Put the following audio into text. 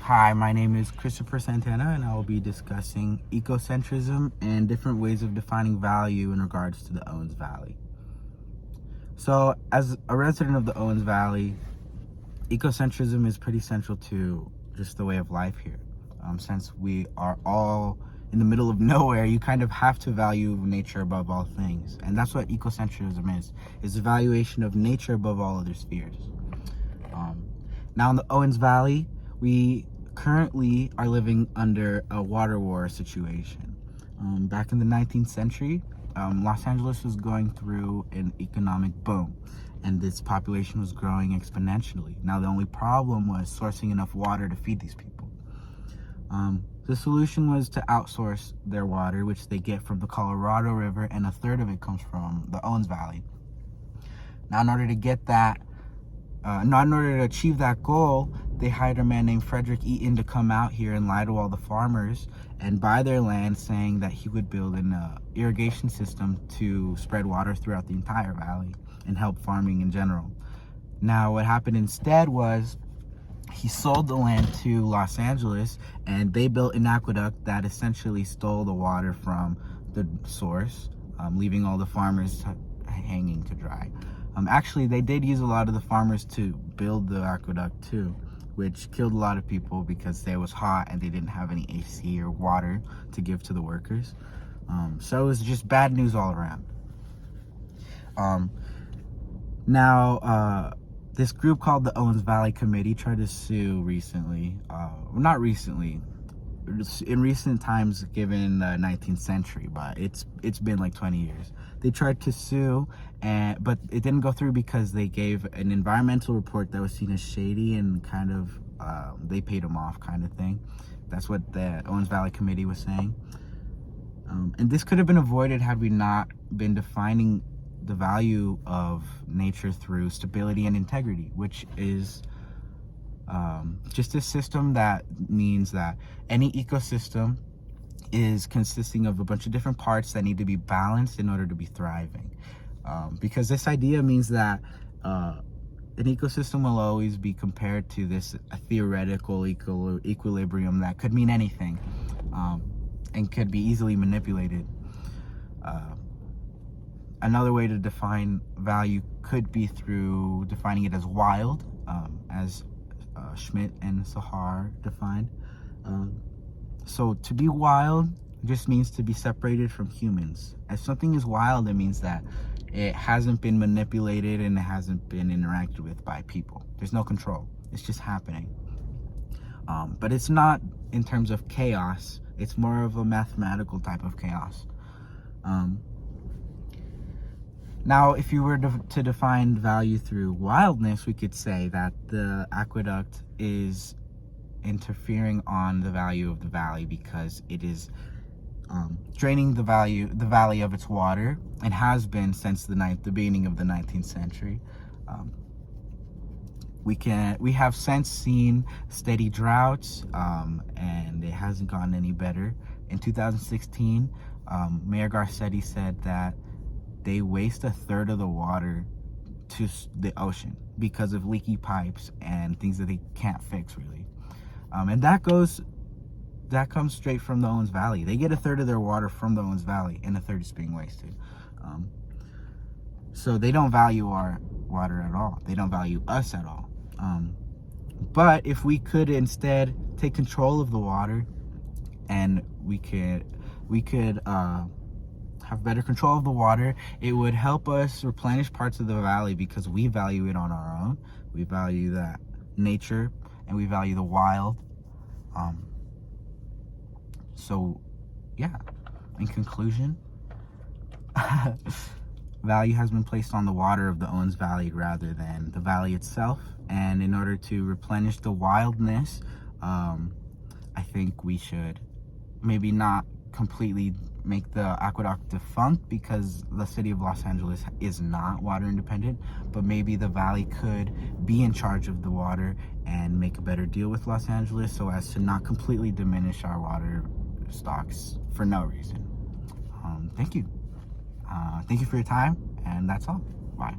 Hi, my name is Christopher Santana, and I will be discussing ecocentrism and different ways of defining value in regards to the Owens Valley. So, as a resident of the Owens Valley, ecocentrism is pretty central to just the way of life here. Since we are all in the middle of nowhere, you kind of have to value nature above all things. And that's what ecocentrism is the valuation of nature above all other spheres. Now in the Owens Valley, we currently are living under a water war situation. Back in the 19th century, Los Angeles was going through an economic boom, and its population was growing exponentially. Now the only problem was sourcing enough water to feed these people. The solution was to outsource their water, which they get from the Colorado River, and a third of it comes from the Owens Valley. Now in order to achieve that goal, they hired a man named Frederick Eaton to come out here and lie to all the farmers and buy their land, saying that he would build an irrigation system to spread water throughout the entire valley and help farming in general. Now what happened instead was he sold the land to Los Angeles, and they built an aqueduct that essentially stole the water from the source, leaving all the farmers hanging to dry. Actually, they did use a lot of the farmers to build the aqueduct too, which killed a lot of people because it was hot and they didn't have any AC or water to give to the workers. So it was just bad news all around. This group called the Owens Valley Committee tried to sue recently. Not recently, in recent times, given the 19th century, but it's been like 20 years. They tried to sue, but it didn't go through because they gave an environmental report that was seen as shady and kind of they paid them off, kind of thing. That's what the Owens Valley Committee was saying. And this could have been avoided had we not been defining the value of nature through stability and integrity, which is just a system that means that any ecosystem is consisting of a bunch of different parts that need to be balanced in order to be thriving. Because this idea means that an ecosystem will always be compared to this theoretical equilibrium that could mean anything, and could be easily manipulated. Another way to define value could be through defining it as wild, as Schmidt and Sahar defined. So to be wild just means to be separated from humans. If something is wild, it means that it hasn't been manipulated and it hasn't been interacted with by people. There's no control. It's just happening. But it's not in terms of chaos. It's more of a mathematical type of chaos. Now, if you were to define value through wildness, we could say that the aqueduct is interfering on the value of the valley because it is draining the valley of its water, and has been since the beginning of the 19th century. We have since seen steady droughts, and it hasn't gotten any better. In 2016, Mayor Garcetti said that they waste a third of the water to the ocean because of leaky pipes and things that they can't fix, really. And that comes straight from the Owens Valley. They get a third of their water from the Owens Valley, and a third is being wasted. So they don't value our water at all. They don't value us at all. But if we could instead take control of the water, and we could have better control of the water, it would help us replenish parts of the valley because we value it on our own. We value that nature, and we value the wild. So yeah, in conclusion, value has been placed on the water of the Owens Valley rather than the valley itself. And in order to replenish the wildness, I think we should maybe not completely make the aqueduct defunct, because the city of Los Angeles is not water independent, but maybe the valley could be in charge of the water and make a better deal with Los Angeles so as to not completely diminish our water stocks for no reason. Thank you. Thank you for your time, and that's all. Bye.